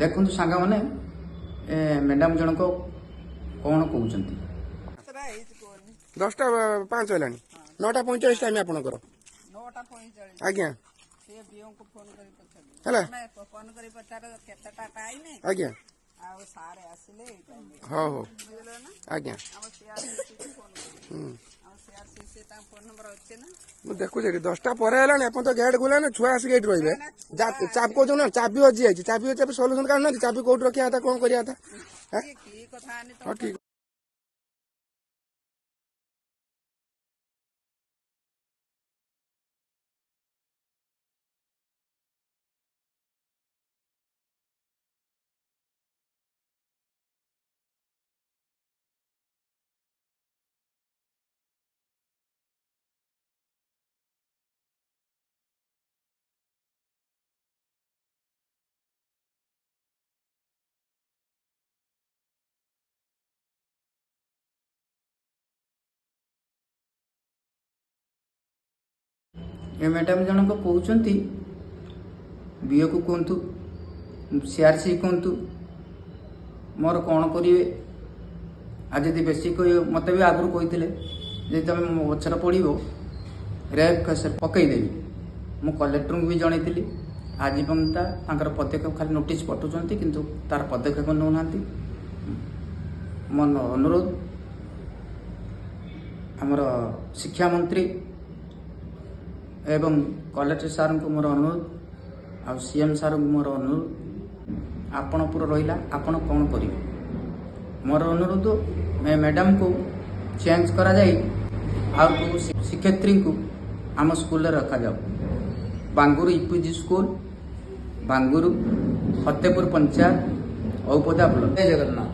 देखु सांग मैंने मैडम जनक कौन कहते 10:05 है 9:45 टाइम आपंकर 9:45 आज्ञा से बीओ को फोन करी पछाली हैला मैं फोन करी पछारे केतेटा टाइम आज्ञा आ सारे आसिले ए टाइम हो हो बुझलो ना आज्ञा हम सीआरसी को फोन करी हम सीआरसी से ता फोन नंबर अच्छे ना ମୁଁ ଦେଖୁଛି 10ଟା ପରେ ହେଲାଣି ଆପଣ ତ ଗେଟ୍ ଖୋଲା ନା ଛୁଆ ଆସିକି ଏଇଠି ରହିବେ ଚାବି କହୁଛ ନା ଚାବି ହଜି ଯାଇଛି ଚାବି ଅଛି ଏବେ ସଲ୍ୟୁସନ କାଢୁନାହାନ୍ତି ଚାବି କୋଉଠି ରଖିବା କଥା କଣ କରିବା କଥା की कथा आनी ହଁ तो ଠିକ ये मैडम जनक कहते बीओ को कहतु सीआरसी कहतु मोर कौन करेंगे आज यदि बेसी कह मत भी आगु कही तुम मो पचर पड़ो रेप केस पकईदेवी मु कलेक्टर को भी जनई आज पर्यंत पदक्षेप खाली नोटिस पठाऊँ किंतु तार पदक्षेप नौना मोर अनुरोध आमर शिक्षा मंत्री एवं कलेक्टर सार को मोर अनुरोध आ सीएम सार को मोर अनुरोध आपण पूरा रहा आपण कौन करेंगे मोर अनुरोध मैडम को चेंज करा जाए आउ शिक्षयित्री को आम स्कूल रखा जाओ Banguru UPG school Banguru Fatehpur panchayat Aupada block. जय जगन्नाथ।